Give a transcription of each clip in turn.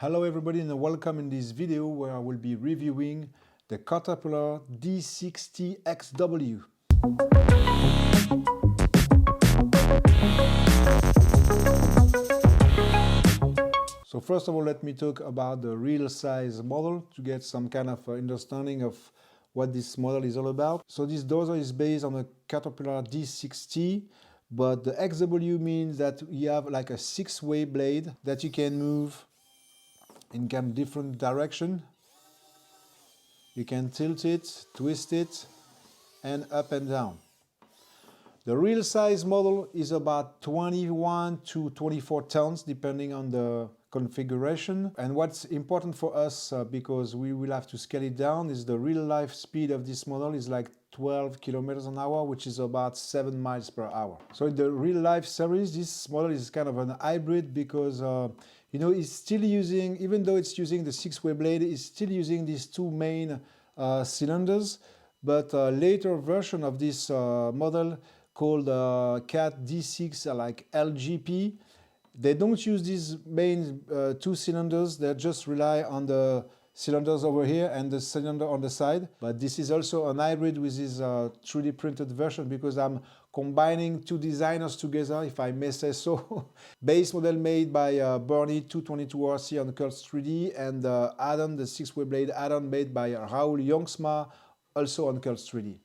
Hello everybody and welcome in this video where I will be reviewing the Caterpillar D6T XW. So first of all, let me talk about the real size model to get some kind of understanding of what this model is all about. So this dozer is based on a Caterpillar D6T, but the XW means that you have like a 6-way blade that you can move in kind of different direction. You can tilt it, twist it, and up and down. The real size model is about 21 to 24 tons depending on the configuration. And what's important for us, because we will have to scale it down, is the real life speed of this model is like 12 kilometers an hour, which is about 7 miles per hour. So in the real life series, this model is kind of an hybrid because it's still using, even though it's using the 6-way blade, it's still using these two main cylinders. But a later version of this model called CAT D6 like LGP, they don't use these main two cylinders, they just rely on the cylinders over here and the cylinder on the side. But this is also an hybrid with this 3D printed version because I'm combining two designers together, if I may say so. Base model made by Burnie222RC on Curls 3D, and addon, the 6-way blade addon made by Raoul Jongsma, also on Curls 3D.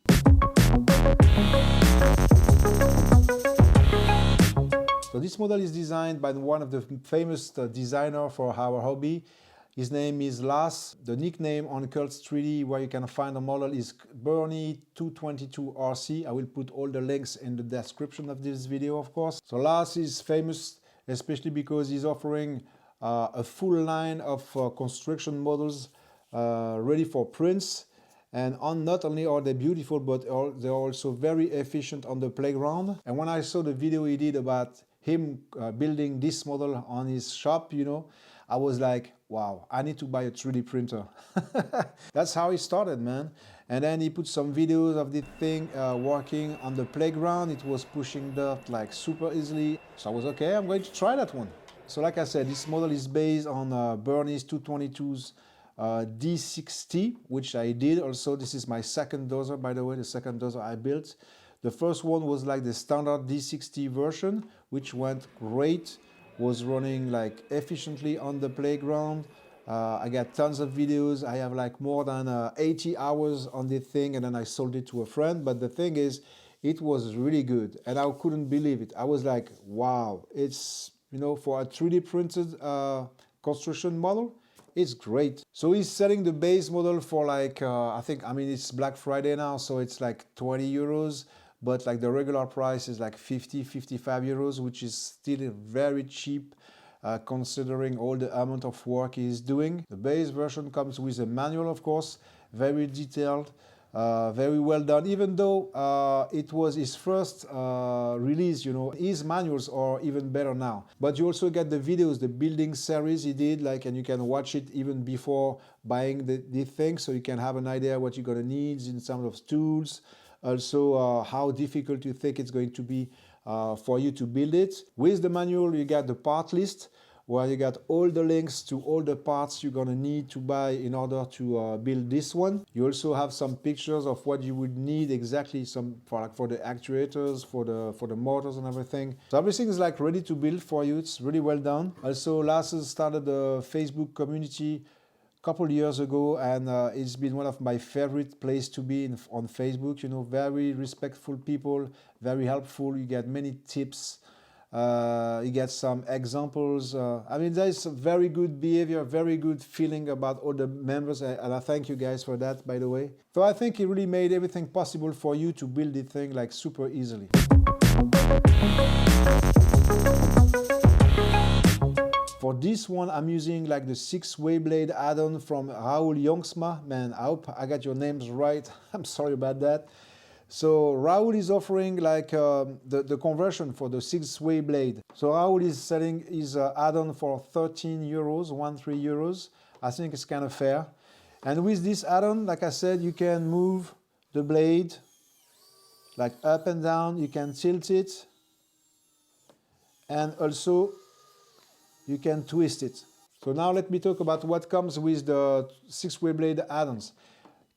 So this model is designed by one of the famous designers for our hobby. His name is Lars. The nickname on Curls 3D where you can find the model is Burnie222RC. I will put all the links in the description of this video, of course. So Lars is famous especially because he's offering a full line of construction models ready for prints. And not only are they beautiful, but they're also very efficient on the playground. And when I saw the video he did about him building this model on his shop, I was like, wow, I need to buy a 3D printer. That's how he started, man. And then he put some videos of the thing working on the playground. It was pushing dirt like super easily. So I was okay, I'm going to try that one. So like I said, this model is based on Burnie's 222's D6T, which I did also. This is my second dozer, by the way, the second dozer I built. The first one was like the standard D6T version, which went great, was running like efficiently on the playground. I got tons of videos. I have like more than 80 hours on the thing, and then I sold it to a friend. But the thing is, it was really good, and I couldn't believe it. I was like, wow, it's, for a 3D printed construction model, it's great. So he's selling the base model for like, it's Black Friday now, so it's like 20 euros. But like the regular price is like 55 euros, which is still very cheap considering all the amount of work he's doing. The base version comes with a manual, of course, very detailed, very well done, even though it was his first release, his manuals are even better now. But you also get the videos, the building series he did, and you can watch it even before buying the thing, so you can have an idea what you're gonna need in terms of tools. Also, how difficult you think it's going to be for you to build it. With the manual, you got the part list, where you got all the links to all the parts you're gonna need to buy in order to build this one. You also have some pictures of what you would need exactly, for the actuators, for the motors and everything. So everything is like ready to build for you. It's really well done. Also, Lars started a Facebook community couple years ago, and it's been one of my favorite places to be on Facebook. Very respectful people, very helpful. You get many tips, you get some examples. There's a very good behavior, very good feeling about all the members, and I thank you guys for that, by the way. So I think it really made everything possible for you to build the thing like super easily. For this one, I'm using like the 6-way blade addon from Raoul Jongsma. Man, I hope I got your names right. I'm sorry about that. So Raoul is offering like the conversion for the 6-way blade. So Raoul is selling his addon for 13 euros, 13 euros. I think it's kind of fair. And with this addon, like I said, you can move the blade like up and down. You can tilt it. And also, you can twist it. So now let me talk about what comes with the 6-way blade add-ons.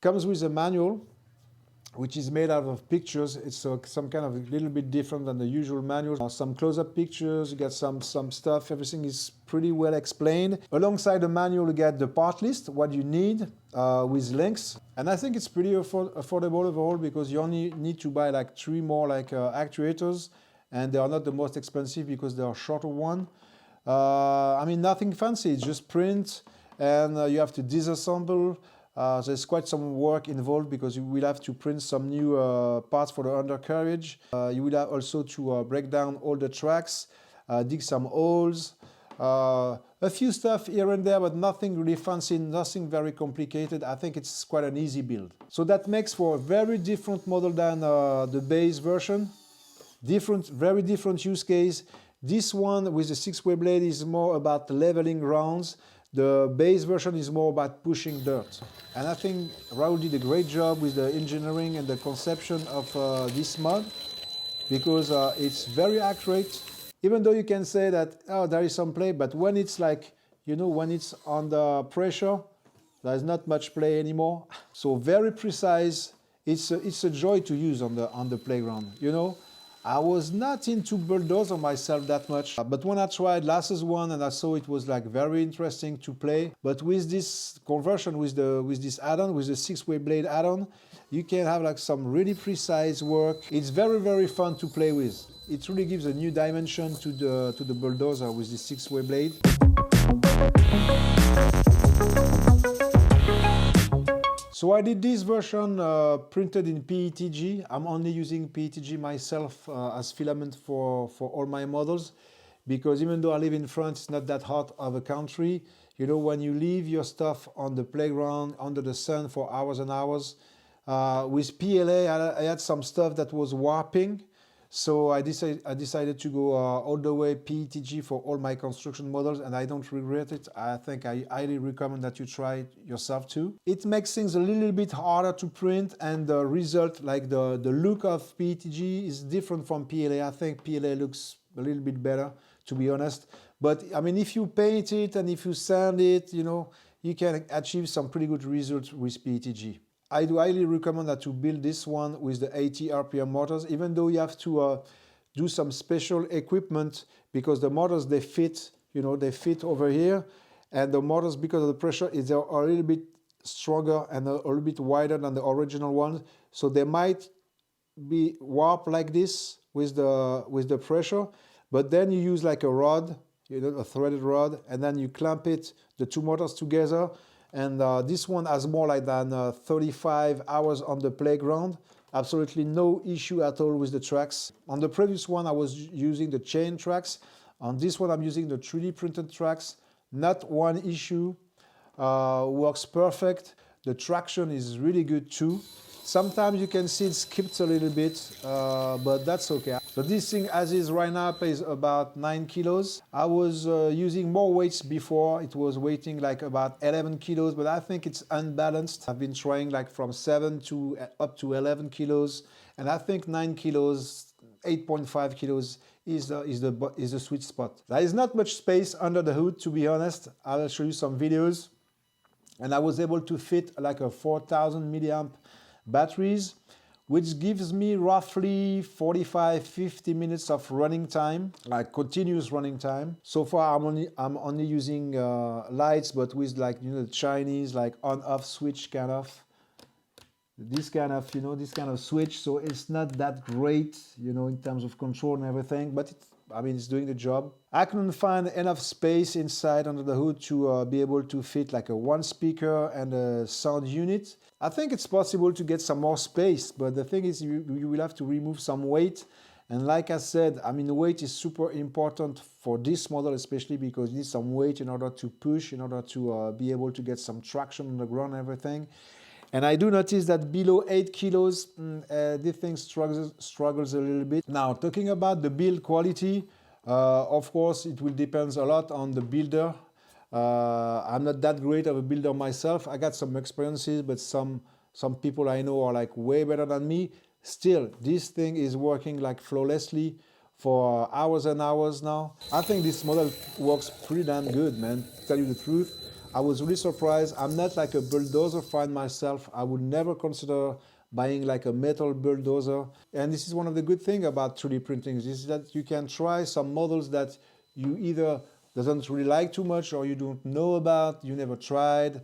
Comes with a manual, which is made out of pictures. It's some kind of a little bit different than the usual manual. Some close-up pictures, you get some stuff, everything is pretty well explained. Alongside the manual, you get the part list, what you need with links. And I think it's pretty affordable overall because you only need to buy like 3 more actuators, and they are not the most expensive because they are shorter one. I mean, nothing fancy, it's just print, and you have to disassemble. There's quite some work involved because you will have to print some new parts for the undercarriage. You will have also to break down all the tracks, dig some holes, a few stuff here and there, but nothing really fancy, nothing very complicated. I think it's quite an easy build. So that makes for a very different model than the base version. Very different use case. This one with the 6-way blade is more about leveling grounds. The base version is more about pushing dirt. And I think Raoul did a great job with the engineering and the conception of this mod, because it's very accurate. Even though you can say that, oh, there is some play, but when it's like, you know, when it's under pressure, there's not much play anymore. So very precise. It's a joy to use on the playground, you know. I was not into bulldozer myself that much, but when I tried last one and I saw it was like very interesting to play. But with this conversion, with this add-on, with the 6-way blade add-on, you can have like some really precise work. It's very, very fun to play with. It really gives a new dimension to the bulldozer with this 6-way blade. So I did this version printed in PETG. I'm only using PETG myself as filament for all my models, because even though I live in France, it's not that hot of a country. You know, when you leave your stuff on the playground under the sun for hours and hours, with PLA I had some stuff that was warping. So I decided to go all the way PETG for all my construction models, and I don't regret it. I think I highly recommend that you try it yourself too. It makes things a little bit harder to print, and the result, like the look of PETG is different from PLA. I think PLA looks a little bit better, to be honest. But I mean, if you paint it and if you sand it, you know, you can achieve some pretty good results with PETG. I do highly recommend that you build this one with the 80 RPM motors, even though you have to do some special equipment, because the motors, they fit, you know, they fit over here, and the motors, because of the pressure, they are a little bit stronger and a little bit wider than the original ones, so they might be warped like this with the pressure, but then you use like a rod, you know, a threaded rod, and then you clamp it, the 2 motors together. And this one has more like than 35 hours on the playground. Absolutely no issue at all with the tracks. On the previous one, I was using the chain tracks. On this one, I'm using the 3D printed tracks. Not one issue. Works perfect. The traction is really good too. Sometimes you can see it skips a little bit, but that's okay. So this thing as is right now weighs about 9 kilos. I was using more weights before. It was weighing like about 11 kilos, but I think it's unbalanced. I've been trying like from 7 to up to 11 kilos, and I think 9 kilos, 8.5 kilos is the sweet spot. There is not much space under the hood, to be honest. I'll show you some videos, and I was able to fit like a 4,000 milliamp batteries, which gives me roughly 45-50 minutes of running time, like continuous running time. So far I'm only using lights, but with like, you know, the Chinese like on-off switch kind of, this kind of, you know, this kind of switch. So it's not that great, you know, in terms of control and everything, but I mean, it's doing the job. I couldn't find enough space inside under the hood to be able to fit like a 1 speaker and a sound unit. I think it's possible to get some more space, but the thing is you will have to remove some weight. And like I said, I mean, the weight is super important for this model, especially because you need some weight in order to push, in order to be able to get some traction on the ground and everything. And I do notice that below 8 kilos, this thing struggles a little bit. Now, talking about the build quality, of course, it will depend a lot on the builder. I'm not that great of a builder myself. I got some experiences, but some people I know are like way better than me. Still, this thing is working like flawlessly for hours and hours now. I think this model works pretty damn good, man, to tell you the truth. I was really surprised. I'm not like a bulldozer fan myself. I would never consider buying like a metal bulldozer. And this is one of the good things about 3D printing, is that you can try some models that you either doesn't really like too much or you don't know about, you never tried.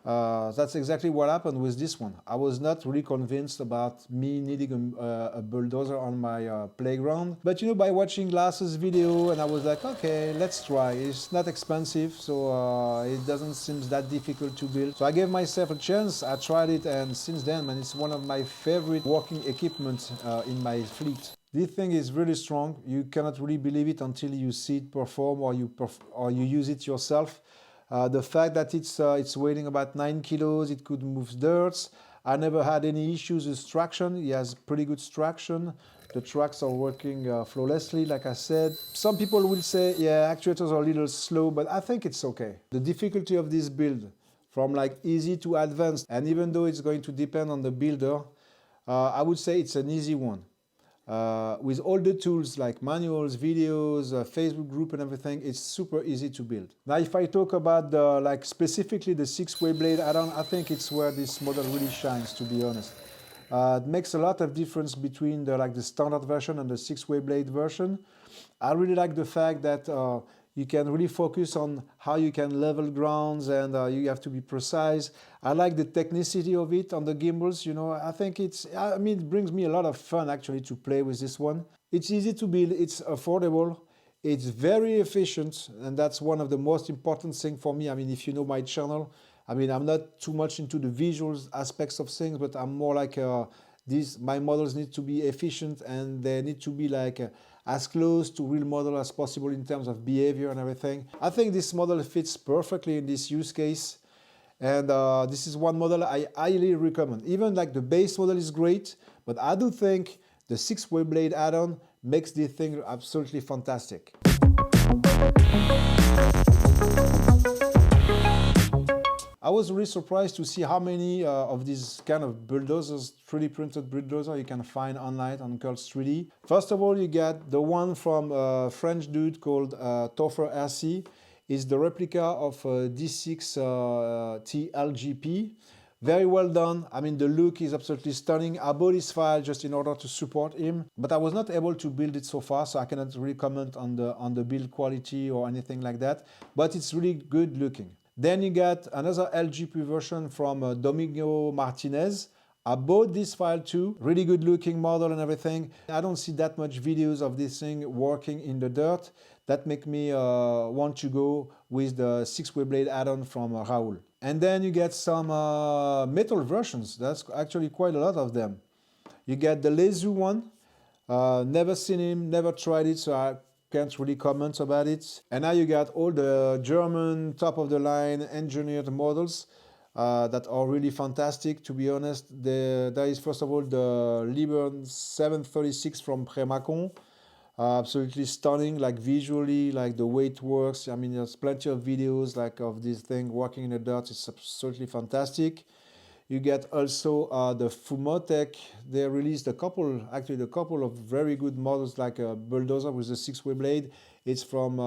That's exactly what happened with this one. I was not really convinced about me needing a bulldozer on my playground. But you know, by watching Lars's video, and I was like, okay, let's try. It's not expensive, so it doesn't seem that difficult to build. So I gave myself a chance, I tried it, and since then, man, it's one of my favorite working equipment in my fleet. This thing is really strong. You cannot really believe it until you see it perform or you use it yourself. The fact that it's weighing about 9 kilos, it could move dirt. I never had any issues with traction. It has pretty good traction. The tracks are working flawlessly, like I said. Some people will say, yeah, actuators are a little slow, but I think it's okay. The difficulty of this build, from like easy to advanced, and even though it's going to depend on the builder, I would say it's an easy one. With all the tools like manuals, videos, Facebook group and everything, it's super easy to build. Now if I talk about like specifically the 6-way blade add-on, I think it's where this model really shines, to be honest. It makes a lot of difference between the standard version and the 6-way blade version. I really like the fact that you can really focus on how you can level grounds, and you have to be precise. I like the technicity of it on the gimbals, you know. I think it brings me a lot of fun actually to play with this one. It's easy to build, it's affordable, it's very efficient, and that's one of the most important things for me. I mean, if you know my channel, I mean, I'm not too much into the visual aspects of things, but I'm more like my models need to be efficient, and they need to be like as close to real model as possible in terms of behavior and everything. I think this model fits perfectly in this use case, and this is one model I highly recommend. Even like the base model is great, but I do think the 6-way blade add-on makes this thing absolutely fantastic. I was really surprised to see how many of these kind of bulldozers, 3D printed bulldozer, you can find online on Cults 3D. First of all, you get the one from a French dude called Dozer. It's the replica of D6T LGP. Very well done. I mean, the look is absolutely stunning. I bought this file just in order to support him, but I was not able to build it so far, so I cannot really comment on the build quality or anything like that, but it's really good looking. Then you got another LGP version from Domingo Martinez. I bought this file too, really good looking model and everything. I don't see that much videos of this thing working in the dirt. That make me want to go with the 6-way blade add-on from Raoul. And then you get some metal versions. That's actually quite a lot of them. You get the Lezu one. Never seen him, never tried it, so I can't really comment about it. And now you got all the German top-of-the-line engineered models that are really fantastic, to be honest. There is first of all the Liber 736 from Premacon. Absolutely stunning, like visually, like the way it works. I mean, there's plenty of videos like of this thing working in the dirt. It's absolutely fantastic. You get also the Fumotech. They released a couple of very good models, like a bulldozer with a 6-way blade. It's from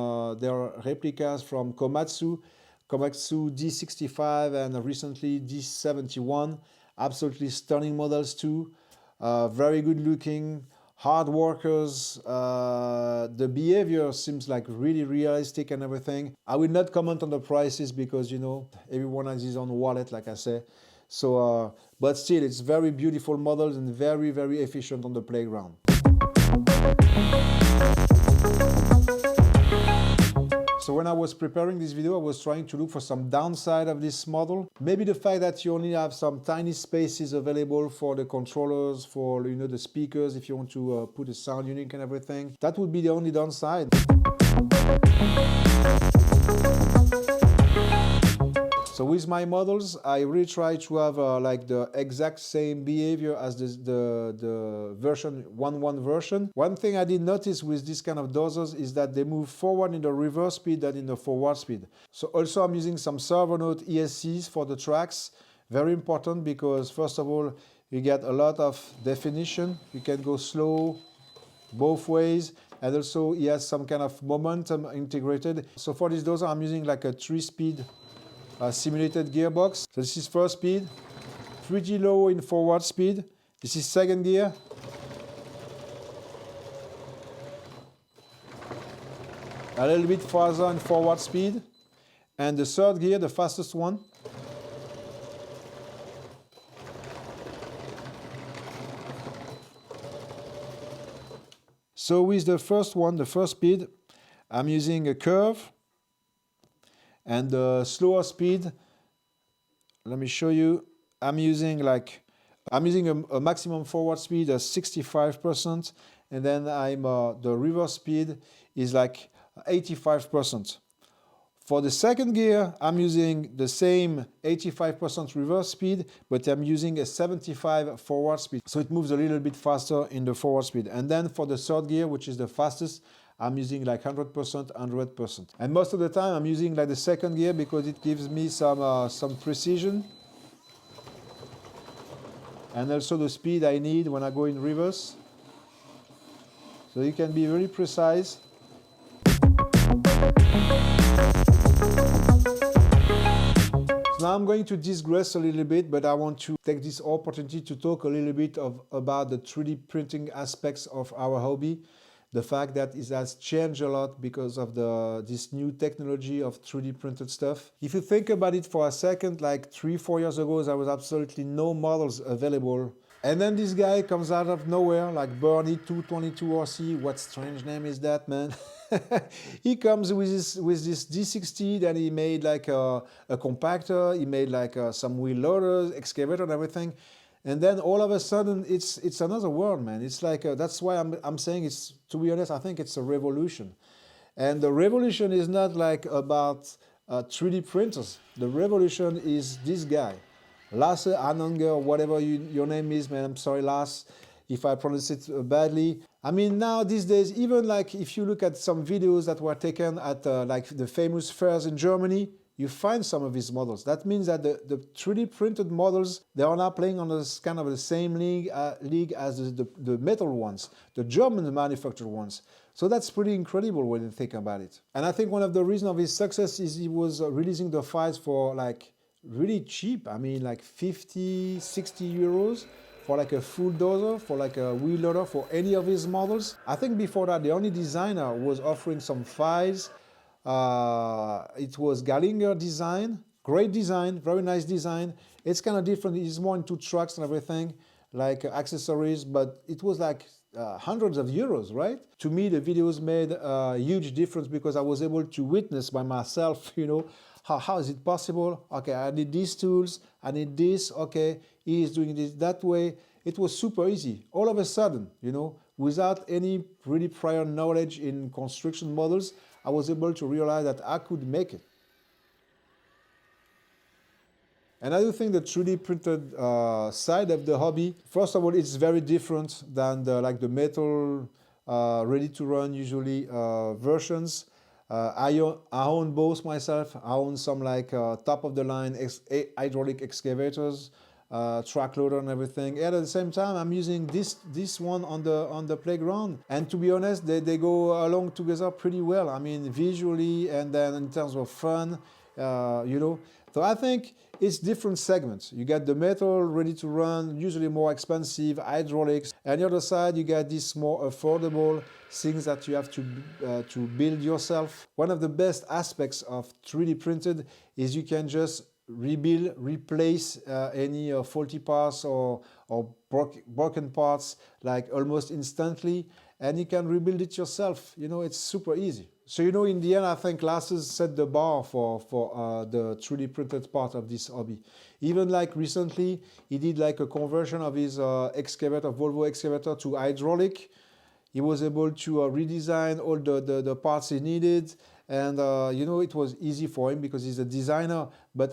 their replicas from Komatsu D65 and recently D71. Absolutely stunning models too. Very good looking, hard workers. The behavior seems like really realistic and everything. I will not comment on the prices because, you know, everyone has his own wallet, like I say. So, but still, it's very beautiful models and very, very efficient on the playground. So when I was preparing this video, I was trying to look for some downside of this model. Maybe the fact that you only have some tiny spaces available for the controllers, for, you know, the speakers, if you want to put a sound unit and everything. That would be the only downside. So with my models, I really try to have like the exact same behavior as the version 1.1 version. One thing I did notice with this kind of dozers is that they move forward in the reverse speed than in the forward speed. So also I'm using some servo note ESCs for the tracks. Very important because first of all, you get a lot of definition. You can go slow both ways. and also he has some kind of momentum integrated. So for this dozer, I'm using like a 3-speed simulated gearbox. So this is first speed, pretty low in forward speed. This is second gear. A little bit farther in forward speed. And the third gear, the fastest one. So with the first one, the first speed, I'm using a curve. And the slower speed, let me show you, I'm using a maximum forward speed of 65%, and then the reverse speed is like 85%. For the second gear, I'm using the same 85% reverse speed, but I'm using a 75 forward speed. So it moves a little bit faster in the forward speed. And then for the third gear, which is the fastest, I'm using like 100%, 100%. And most of the time, I'm using like the second gear because it gives me some precision. And also the speed I need when I go in reverse. So you can be very precise. So now I'm going to digress a little bit, but I want to take this opportunity to talk a little bit about the 3D printing aspects of our hobby. The fact that it has changed a lot because of this new technology of 3D printed stuff. If you think about it for a second, like 3-4 years ago, there was absolutely no models available. And then this guy comes out of nowhere, like Burnie222RC. What strange name is that, man? He comes with this D6T, then he made like a compactor, he made like some wheel loaders, excavator and everything. And then all of a sudden, it's another world, man. It's like, that's why I'm saying it's, to be honest, I think it's a revolution. And the revolution is not like about 3D printers. The revolution is this guy. Lasse Anninger, whatever your name is, man, I'm sorry, Lasse, if I pronounce it badly. I mean, now these days, even like if you look at some videos that were taken at like the famous fairs in Germany, you find some of these models. That means that the 3D printed models, they are now playing on this kind of the same league as the metal ones, the German manufactured ones. So that's pretty incredible when you think about it. And I think one of the reasons of his success is he was releasing the files for like really cheap. I mean, like 50, 60 euros for like a full dozer, for like a wheel loader, for any of his models. I think before that, the only designer was offering some files. It was Gallinger design, great design, very nice design. It's kind of different, it's more into trucks and everything, like accessories, but it was like hundreds of euros, right? To me, the videos made a huge difference because I was able to witness by myself, you know, how is it possible? Okay, I need these tools, I need this, okay, he is doing this that way. It was super easy. All of a sudden, you know, without any really prior knowledge in construction models, I was able to realize that I could make it. And I do think the 3D printed side of the hobby, first of all, it's very different than the metal ready-to-run usually versions. I own both myself. I own some like top-of-the-line hydraulic excavators, track loader and everything. And at the same time, I'm using this one on the playground. And to be honest, they go along together pretty well. I mean, visually and then in terms of fun, you know. So I think it's different segments. You got the metal ready to run, usually more expensive, hydraulics. And the other side, you got these more affordable things that you have to build yourself. One of the best aspects of 3D printed is you can just rebuild, replace any faulty parts or broken parts like almost instantly, and you can rebuild it yourself. You know, it's super easy. So, you know, in the end, I think Lasse set the bar for the 3D printed part of this hobby. Even like recently, he did like a conversion of his excavator, Volvo excavator, to hydraulic. He was able to redesign all the parts he needed. And, you know, it was easy for him because he's a designer.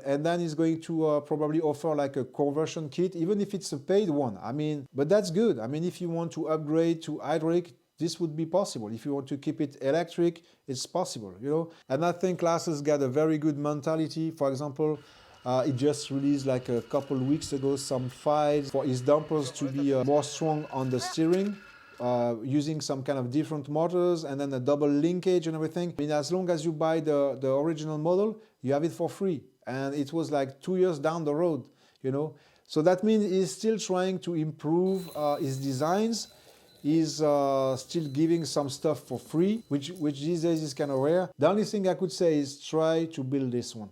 And then he's going to probably offer like a conversion kit, even if it's a paid one. I mean, but that's good. I mean, if you want to upgrade to hydraulic, this would be possible. If you want to keep it electric, it's possible, you know. And I think Lasse's got a very good mentality. For example, he just released like a couple weeks ago some files for his dampers to be more strong on the steering using some kind of different motors and then a double linkage and everything. I mean, as long as you buy the original model, you have it for free. And it was like 2 years down the road, you know. So that means he's still trying to improve his designs. He's still giving some stuff for free, which these days is kind of rare. The only thing I could say is try to build this one.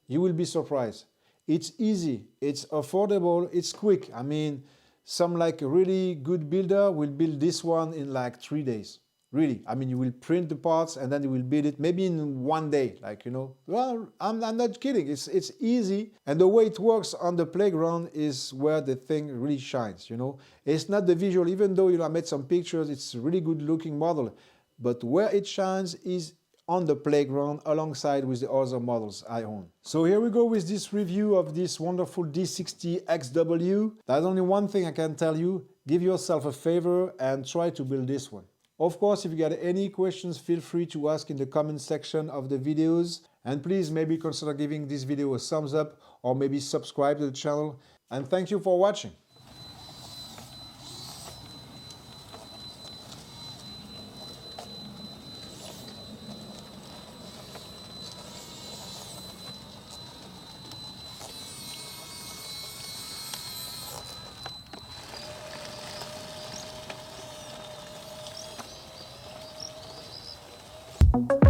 You will be surprised. It's easy, it's affordable, it's quick. I mean, some like a really good builder will build this one in like 3 days. Really, I mean, you will print the parts and then you will build it maybe in 1 day, like, you know. Well, I'm not kidding, it's easy. And the way it works on the playground is where the thing really shines, you know. It's not the visual, even though, you know, I made some pictures, it's a really good looking model. But where it shines is on the playground alongside with the other models I own. So here we go with this review of this wonderful D6T XW. There's only one thing I can tell you, give yourself a favor and try to build this one. Of course, if you got any questions, feel free to ask in the comment section of the videos. And please maybe consider giving this video a thumbs up or maybe subscribe to the channel. And thank you for watching. Thank you.